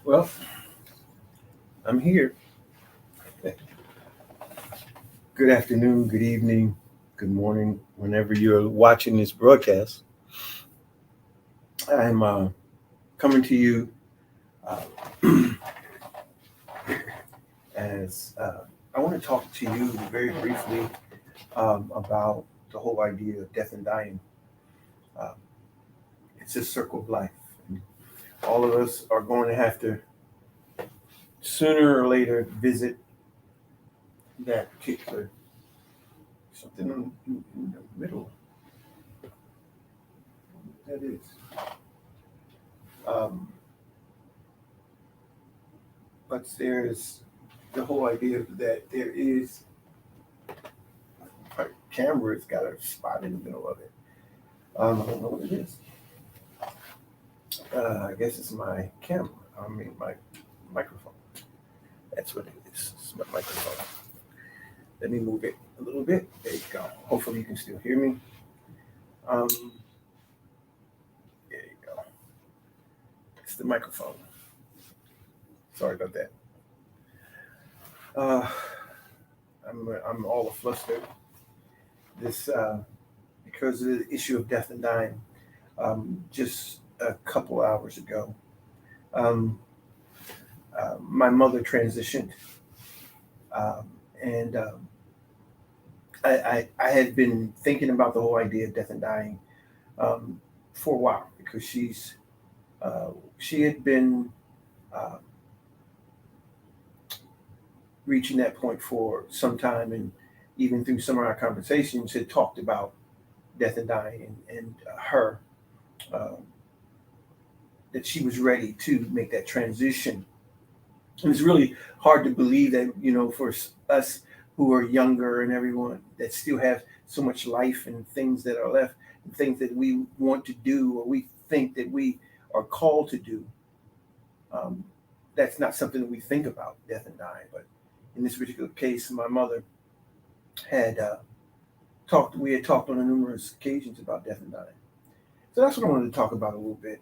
Well, I'm here. Good afternoon, good evening, good morning, whenever you're watching this broadcast. I'm coming to you uh, as I want to talk to you very briefly about the whole idea of death and dying. Uh, it's a circle of life. And all of us are going to have to sooner or later visit that particular something in the middle. That is. Um, but there's the whole idea that there is my camera's got a spot in the middle of it. I don't know what it is. I guess it's my camera. I mean my microphone. That's what it is. It's my microphone. Let me move it a little bit. There you go. Hopefully you can still hear me. Um, there you go. It's the microphone. Sorry about that. Uh, I'm all flustered. This because of the issue of death and dying. Just a couple hours ago, um, my mother transitioned, um, and I had been thinking about the whole idea of death and dying um, for a while because she had been uh, reaching that point for some time, and even through some of our conversations, had talked about death and dying and her uh, that she was ready to make that transition. And it's really hard to believe that for us who are younger and everyone that still have so much life and things that are left and things that we want to do or we think that we are called to do. Um, that's not something that we think about, death and dying. But in this particular case, my mother had talked. We had talked on numerous occasions about death and dying. So that's what I wanted to talk about a little bit.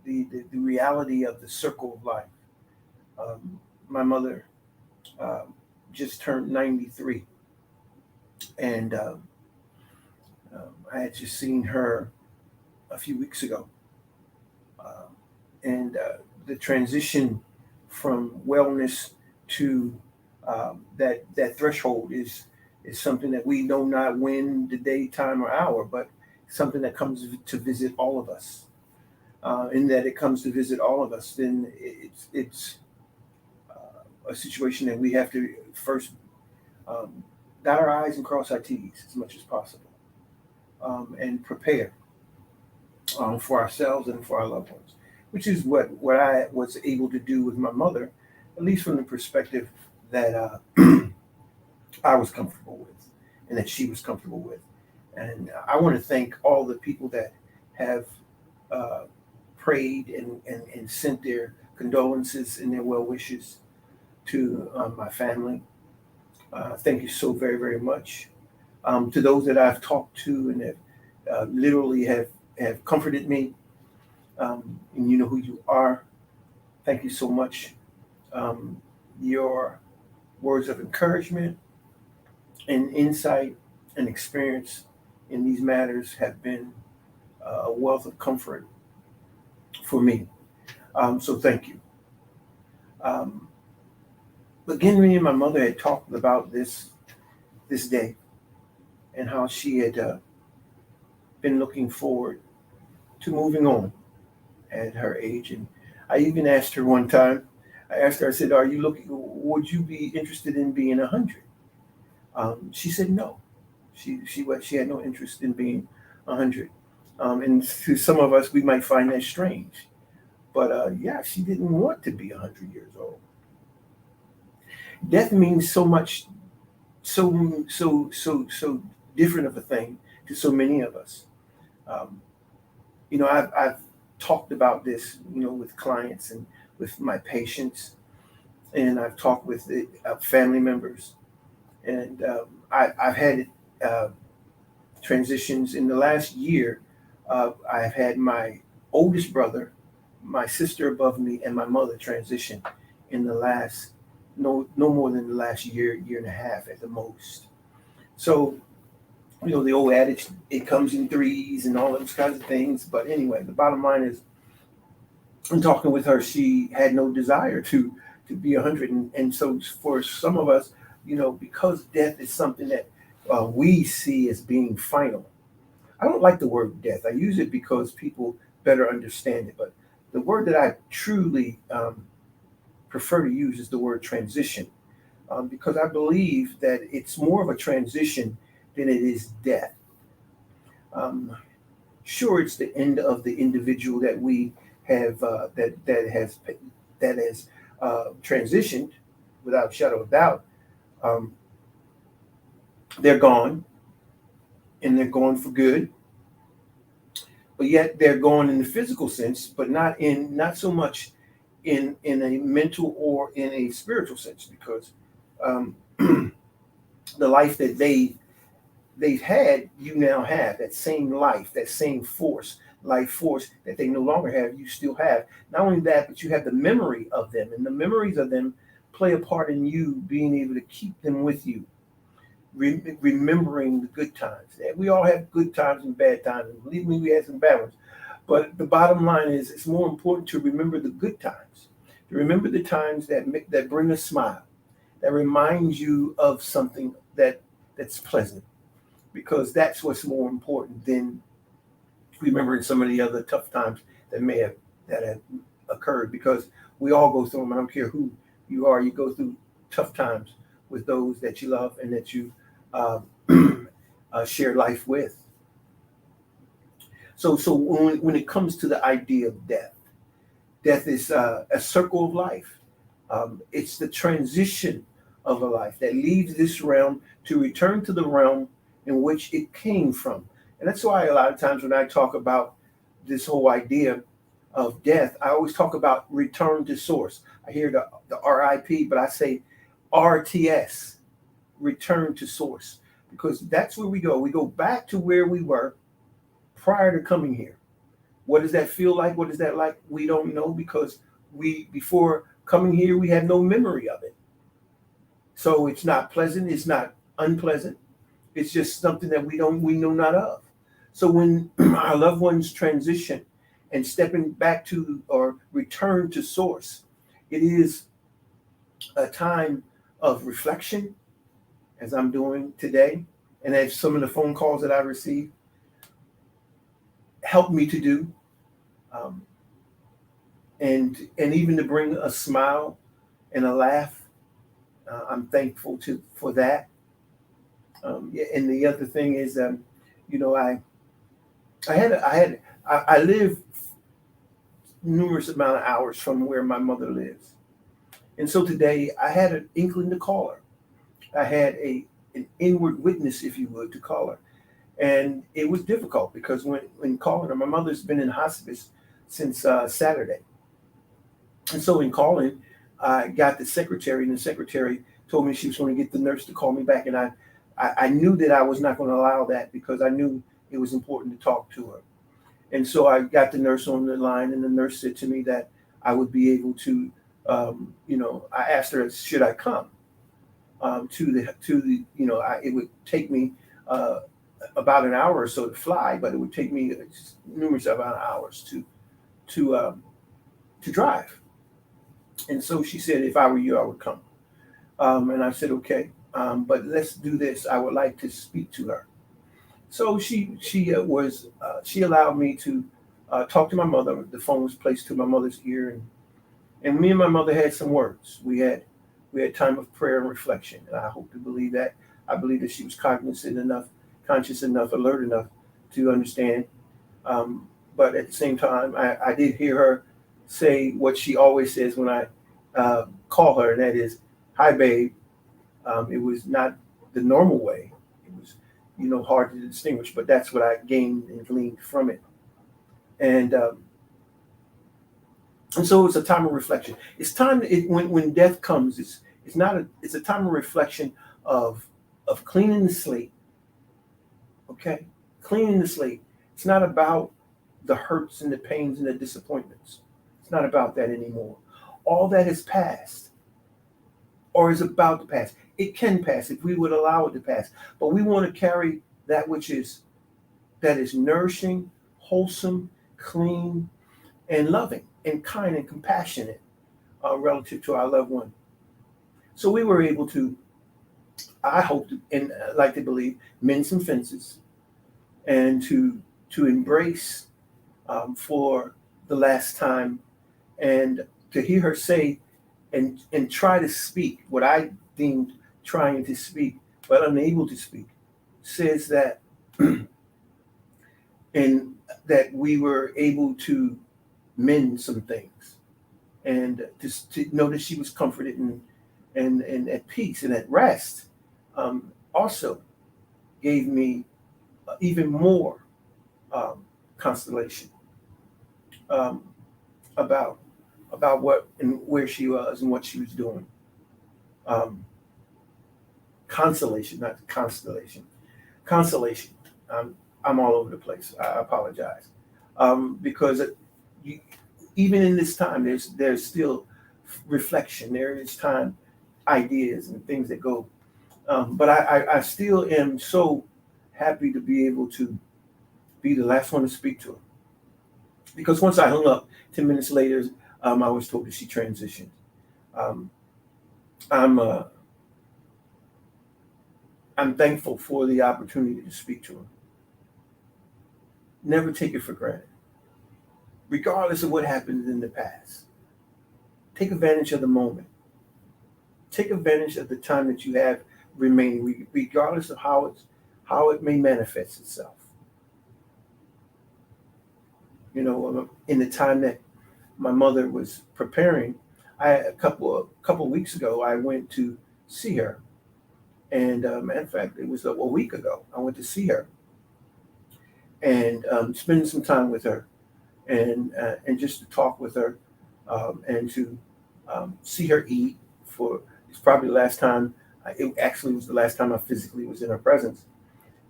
The reality of the circle of life. Um, my mother um, just turned 93, and I had just seen her a few weeks ago, and the transition from wellness to that threshold is something that we know not when, the day, time, or hour, but something that comes to visit all of us. In that it comes to visit all of us, then it's a situation that we have to first um, dot our I's and cross our T's as much as possible, and prepare for ourselves and for our loved ones, which is what I was able to do with my mother, at least from the perspective that I was comfortable with and that she was comfortable with. And I want to thank all the people that have uh, prayed and sent their condolences and their well wishes to my family. Thank you so very, very much. To those that I've talked to and that literally have comforted me, and you know who you are. Thank you so much. Um, your words of encouragement and insight and experience in these matters have been a wealth of comfort for me. So thank you. Um, again, me and my mother had talked about this day and how she had been looking forward to moving on at her age. And I even asked her one time. I asked her. I said, "Are you looking? Would you be interested in being 100?" She said no. She had no interest in being 100. And to some of us, we might find that strange. But yeah, she didn't want to be 100 years old. Death means so much, so different of a thing to so many of us. Um, I've talked about this, with clients and with my patients, and I've talked with family members. And I've had uh, transitions in the last year. I've had my oldest brother, my sister above me, and my mother transition in the last no more than the last year and a half at the most. So the old adage, it comes in threes and all those kinds of things. But anyway, the bottom line is, in talking with her, she had no desire to be 100, and so for some of us, because death is something that we see as being final. I don't like the word death. I use it because people better understand it, but the word that I truly prefer to use is the word transition, because I believe that it's more of a transition than it is death. Um, sure, it's the end of the individual that we have that has transitioned, without a shadow of doubt. Um, they're gone, and they're gone for good, but yet they're gone in the physical sense, but not so much in a mental or in a spiritual sense, because um, the life that they've had, you now have that same life, that same life force that they no longer have, you still have. Not only that, but you have the memory of them, and the memories of them play a part in you being able to keep them with you, remembering the good times. And we all have good times and bad times, and believe me, we had some bad ones. But the bottom line is, it's more important to remember the good times, to remember the times that bring a smile, that reminds you of something that's pleasant, because that's what's more important than remembering some of the other tough times that have occurred. Because we all go through them. I don't care who you are. You go through tough times with those that you love and that you uh, share life with. So when it comes to the idea of death, death is a circle of life. It's the transition of a life that leaves this realm to return to the realm in which it came from. And that's why a lot of times when I talk about this whole idea of death, I always talk about return to source. I hear the RIP, but I say RTS, return to source, because that's where we go. We go back to where we were prior to coming here. What does that feel like? What is that like? We don't know, because we before coming here we had no memory of it. So it's not pleasant, it's not unpleasant. It's just something that we know not of. So when our loved ones transition and stepping back to or return to source, it is a time of reflection, as I'm doing today, and as some of the phone calls that I received help me to do, um, and even to bring a smile and a laugh. I'm thankful to for that. Yeah, and the other thing is, you know, I live numerous amount of hours from where my mother lives, and so today I had an inkling to call her. I had an inward witness, if you would, to call her, and it was difficult because when calling her, my mother's been in hospice since Saturday, and so in calling, I got the secretary, and the secretary told me she was going to get the nurse to call me back, and I knew that I was not going to allow that because I knew it was important to talk to her. And so I got the nurse on the line, and the nurse said to me that I would be able to, I asked her, should I come it would take me uh, about an hour or so to fly, but it would take me numerous amount of hours to to drive. And so she said, if I were you, I would come. And I said, okay, but let's do this. I would like to speak to her. So she allowed me to talk to my mother. The phone was placed to my mother's ear, and me and my mother had some words. We had time of prayer and reflection, and I hope to believe that. I believe that she was cognizant enough, conscious enough, alert enough to understand. But at the same time, I did hear her say what she always says when I call her, and that is, "Hi, babe." It was not the normal way. It was, hard to distinguish, but that's what I gained and gleaned from it. And and so it's a time of reflection. It's time when death comes. It's not a it's a time of reflection of cleaning the slate. Okay, cleaning the slate. It's not about the hurts and the pains and the disappointments. It's not about that anymore. All that has passed or is about to pass. It can pass if we would allow it to pass. But we want to carry that which is that is nourishing, wholesome, clean, and loving, and kind and compassionate relative to our loved one. So we were able to, I hope, and like to believe, mend some fences and to embrace for the last time, and to hear her say and try to speak what I deemed trying to speak but unable to speak, says that and that we were able to mend some things, and to know that she was comforted and at peace and at rest, also gave me even more constellation um, about what and where she was and what she was doing. Um, Consolation, not constellation. Consolation. I'm all over the place. I apologize, because you, even in this time, there's still reflection. There is time, ideas, and things that go. But I still am so happy to be able to be the last one to speak to her, because once I hung up 10 minutes later, I was told that she transitioned. Um, I'm I'm thankful for the opportunity to speak to her. Never take it for granted, regardless of what happened in the past. Take advantage of the moment. Take advantage of the time that you have remaining, regardless of how it may manifest itself. You know, in the time that my mother was preparing, a couple weeks ago, I went to see her, and matter of fact, it was a week ago. I went to see her and spend some time with her, and just to talk with her, and to see her eat. For it's probably the last time. It actually was the last time I physically was in her presence,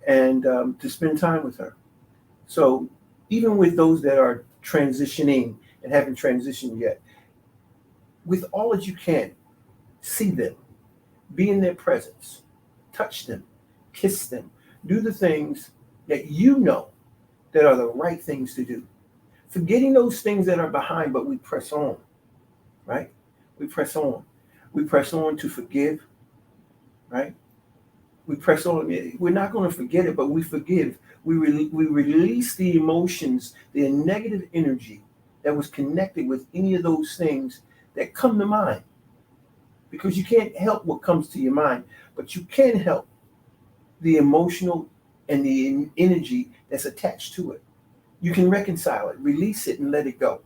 and to spend time with her. So even with those that are transitioning and haven't transitioned yet, with all that you can, see them, be in their presence, touch them, kiss them, do the things that you know that are the right things to do. Forgetting those things that are behind, but we press on, right? We press on. We press on to forgive, right? We press on. We're not going to forget it, but we forgive. We release the emotions, the negative energy that was connected with any of those things that come to mind. Because you can't help what comes to your mind, but you can help the emotional and the energy that's attached to it. You can reconcile it, release it, and let it go.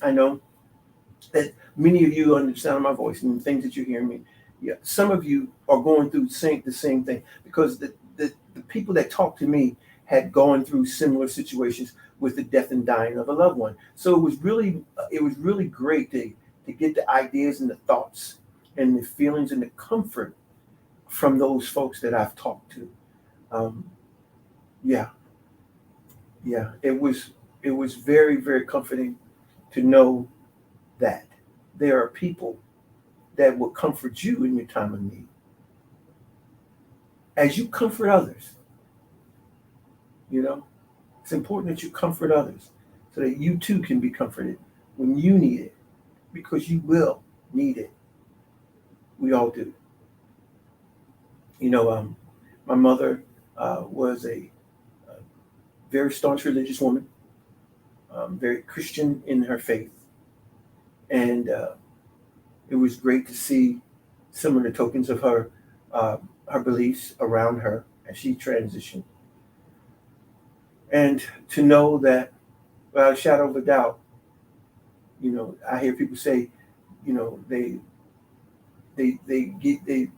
I know that many of you under the sound of my voice and the things that you hear me, yeah, some of you are going through the same thing, because the people that talked to me had gone through similar situations with the death and dying of a loved one. So it was really great to get the ideas and the thoughts and the feelings and the comfort from those folks that I've talked to. Um, yeah, yeah, it was very, very comforting to know that there are people that will comfort you in your time of need. As you comfort others, you know, it's important that you comfort others so that you too can be comforted when you need it, because you will need it. We all do. You know, my mother was a very staunch religious woman, very Christian in her faith, and it was great to see some of the tokens of her beliefs around her as she transitioned, and to know that without a shadow of a doubt, you know, I hear people say, you know, they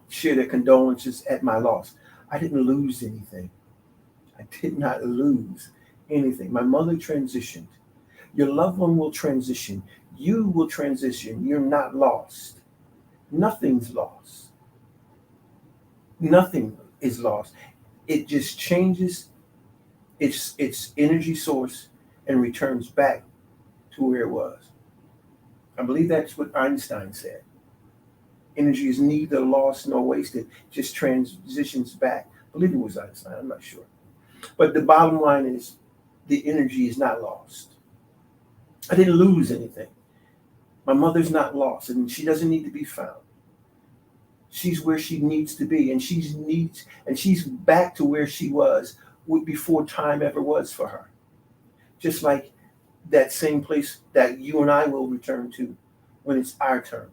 share their condolences at my loss. I didn't lose anything. I did not lose anything. My mother transitioned. Your loved one will transition. You will transition. You're not lost. Nothing's lost. Nothing is lost. It just changes its energy source and returns back to where it was. I believe that's what Einstein said. Energy is neither lost nor wasted, just transitions back. I believe it was Einstein, I'm not sure. But the bottom line is the energy is not lost. I didn't lose anything. My mother's not lost, and she doesn't need to be found. She's where she needs to be, and she's back to where she was before time ever was for her. Just like that same place that you and I will return to when it's our turn.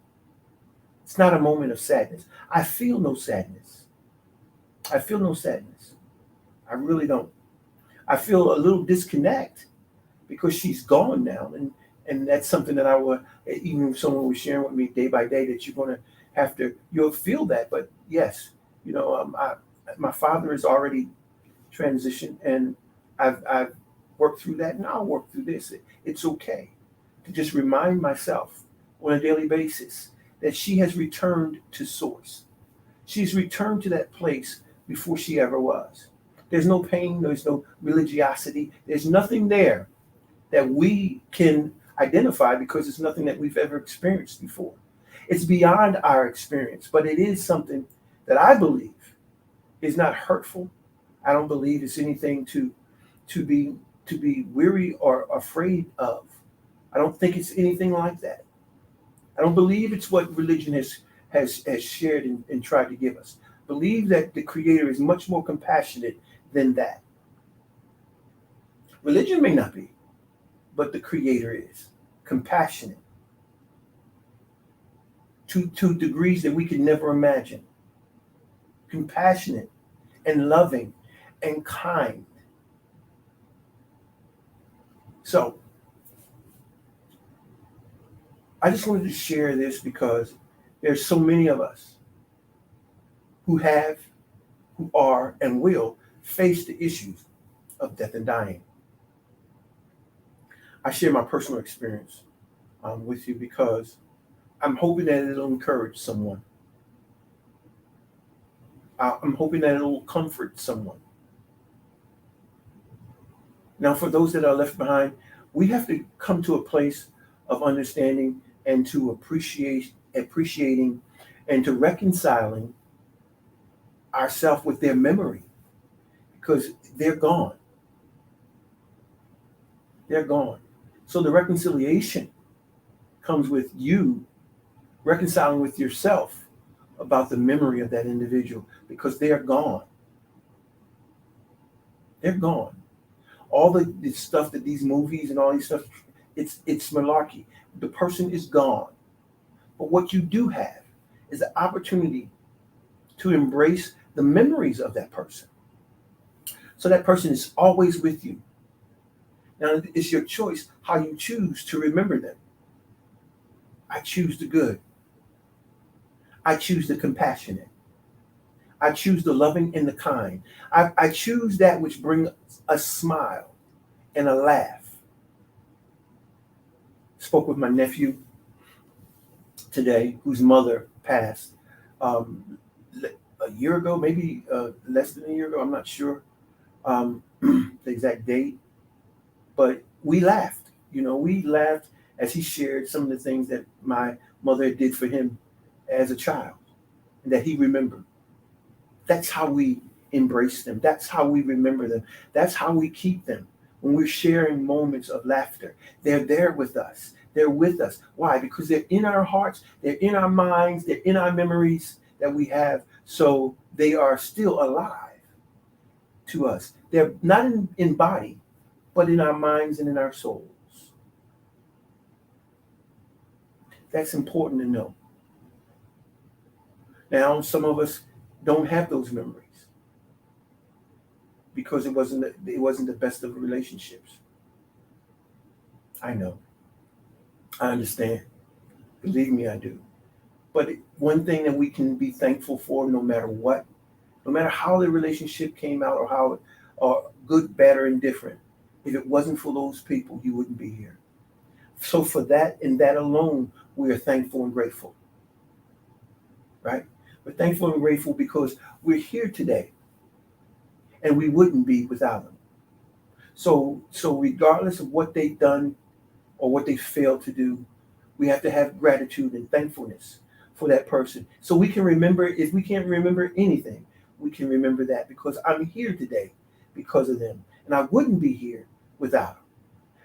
It's not a moment of sadness. I feel no sadness. I feel no sadness. I really don't. I feel a little disconnect because she's gone now, and that's something that I would, even if someone was sharing with me day by day, that you're going to have to, you'll feel that. But yes, my father has already transitioned, and I've worked through that, and I'll work through this. It's okay to just remind myself on a daily basis that she has returned to source. She's returned to that place before she ever was. There's no pain, there's no religiosity, there's nothing there that we can identify because it's nothing that we've ever experienced before. It's beyond our experience, but it is something that I believe is not hurtful. I don't believe it's anything to be weary or afraid of. I don't think it's anything like that. I don't believe it's what religion has shared and tried to give us. Believe that the Creator is much more compassionate than that. Religion may not be, but the Creator is compassionate to degrees that we could never imagine. Compassionate and loving and kind. So, I just wanted to share this because there's so many of us who have, who are, and will face the issues of death and dying. I share my personal experience with you because I'm hoping that it'll encourage someone. I'm hoping that it'll comfort someone. Now, for those that are left behind, we have to come to a place of understanding and to appreciating and to reconciling ourselves with their memory because they're gone. They're gone. So the reconciliation comes with you reconciling with yourself about the memory of that individual because they are gone. They're gone. All the stuff that these movies and all these stuff, it's malarkey. The person is gone. But what you do have is the opportunity to embrace the memories of that person. So that person is always with you. Now, it's your choice how you choose to remember them. I choose the good. I choose the compassionate. I choose the loving and the kind. I choose that which brings a smile and a laugh. Spoke with my nephew today, whose mother passed a year ago, maybe less than a year ago. I'm not sure the exact date, but we laughed. We laughed as he shared some of the things that my mother did for him as a child and that he remembered. That's how we embrace them. That's how we remember them. That's how we keep them. When we're sharing moments of laughter, they're there with us. They're with us. Why? Because they're in our hearts, they're in our minds, they're in our memories that we have. So they are still alive to us. They're not in body, but in our minds and in our souls. That's important to know. Now, some of us don't have those memories because it wasn't the best of relationships. I know. I understand. Believe me, I do. But one thing that we can be thankful for, no matter what, no matter how the relationship came out or good, bad, or indifferent, if it wasn't for those people, you wouldn't be here. So for that and that alone, we are thankful and grateful, right? We're thankful and grateful because we're here today, and we wouldn't be without them. So regardless of what they've done or what they failed to do, we have to have gratitude and thankfulness for that person. So we can remember, if we can't remember anything, we can remember that because I'm here today because of them. And I wouldn't be here without them.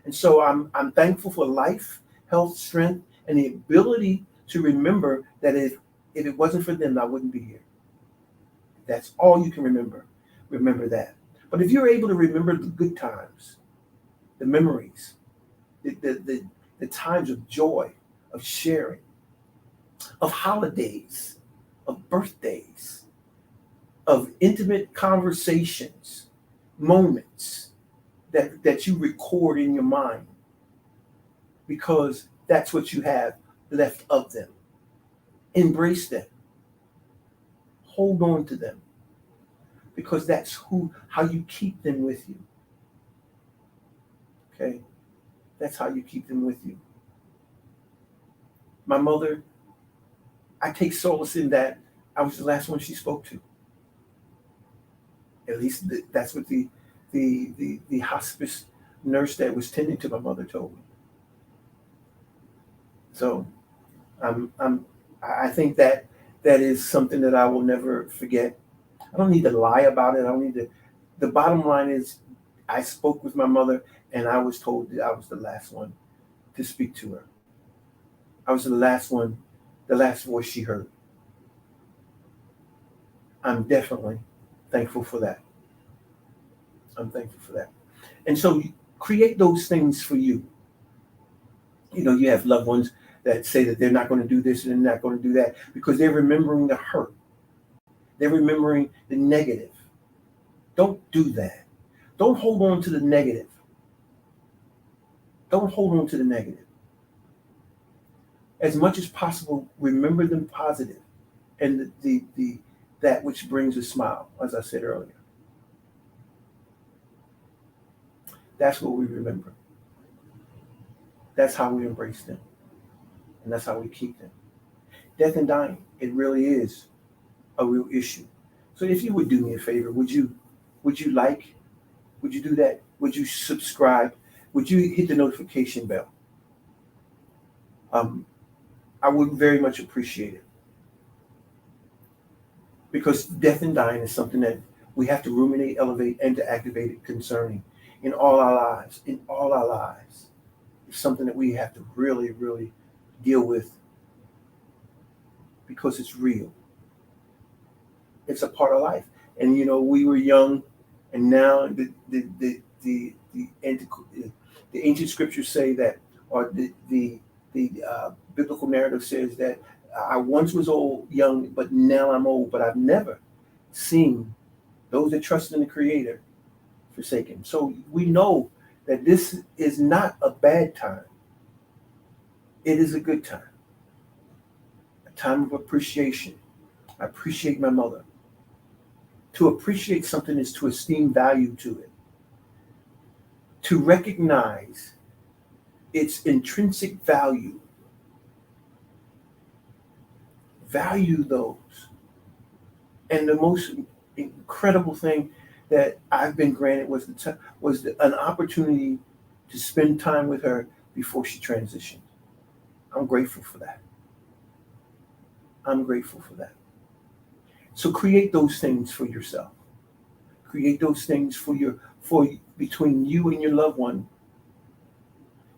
And so I'm thankful for life, health, strength, and the ability to remember that if it wasn't for them, I wouldn't be here. That's all you can remember. Remember that. But if you're able to remember the good times, the memories, the times of joy, of sharing, of holidays, of birthdays, of intimate conversations, moments that you record in your mind, because that's what you have left of them. Embrace them. Hold on to them, because that's how you keep them with you. Okay? That's how you keep them with you. My mother, I take solace in that I was the last one she spoke to. At least that's what the hospice nurse that was tending to my mother told me. So I think that is something that I will never forget. I don't need to lie about it. I don't need to. The bottom line is, I spoke with my mother, and I was told that I was the last one to speak to her. I was the last voice she heard. I'm definitely thankful for that. I'm thankful for that. And so create those things for you. You have loved ones that say that they're not going to do this and they're not going to do that because they're remembering the hurt. They're remembering the negative. Don't do that. Don't hold on to the negative. Don't hold on to the negative. As much as possible, remember them positive and the that which brings a smile, as I said earlier. That's what we remember. That's how we embrace them. And that's how we keep them. Death and dying, it really is a real issue. So if you would do me a favor, would you like? Would you do that? Would you subscribe? Would you hit the notification bell? I would very much appreciate it. Because death and dying is something that we have to ruminate, elevate, and to activate it concerning in all our lives. In all our lives. It's something that we have to really, really deal with because it's real. It's a part of life. And we were young, and now the ancient scriptures say that, or the biblical narrative says that I once was young, but now I'm old. But I've never seen those that trust in the Creator forsaken. So we know that this is not a bad time. It is a good time. A time of appreciation. I appreciate my mother. To appreciate something is to esteem value to it. To recognize its intrinsic value. Value those. And the most incredible thing that I've been granted was an opportunity to spend time with her before she transitioned. I'm grateful for that. I'm grateful for that. So create those things for yourself. Create those things for between you and your loved one.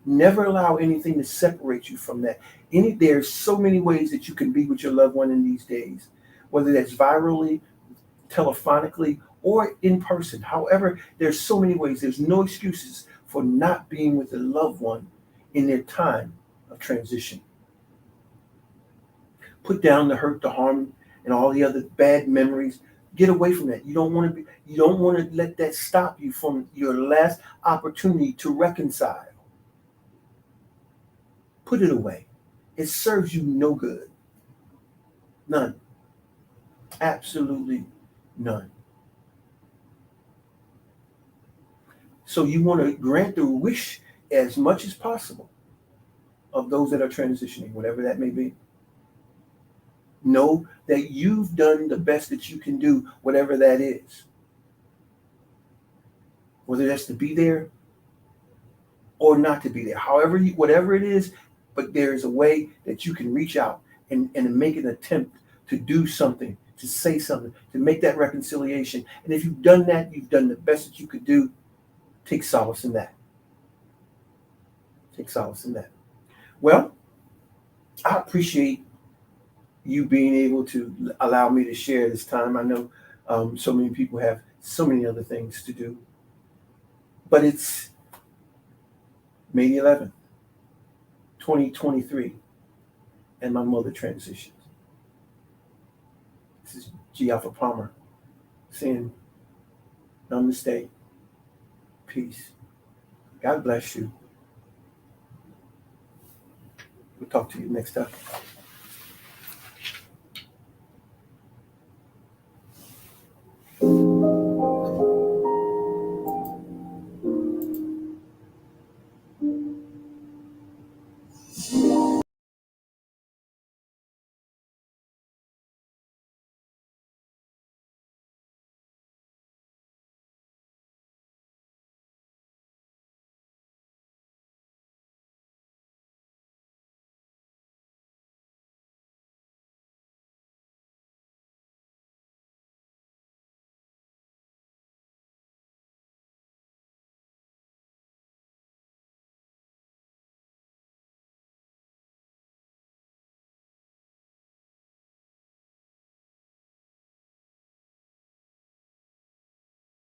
Never allow anything to separate you from that. There's so many ways that you can be with your loved one in these days, whether that's virally, telephonically, or in person. However, there's so many ways. There's no excuses for not being with a loved one in their time of transition. Put down the hurt, the harm, and all the other bad memories. Get away from that. You don't want to let that stop you from your last opportunity to reconcile. Put it away. It serves you no good. None. Absolutely none. So you want to grant the wish as much as possible of those that are transitioning, whatever that may be. Know that you've done the best that you can do, whatever that is. Whether that's to be there or not to be there. However, whatever it is, but there is a way that you can reach out and make an attempt to do something, to say something, to make that reconciliation. And if you've done that, you've done the best that you could do. Take solace in that. Take solace in that. Well, I appreciate you being able to allow me to share this time. I know so many people have so many other things to do, but it's May the 11th, 2023, and my mother transitioned. This is G. Alpha Palmer saying namaste, peace. God bless you. We'll talk to you next time.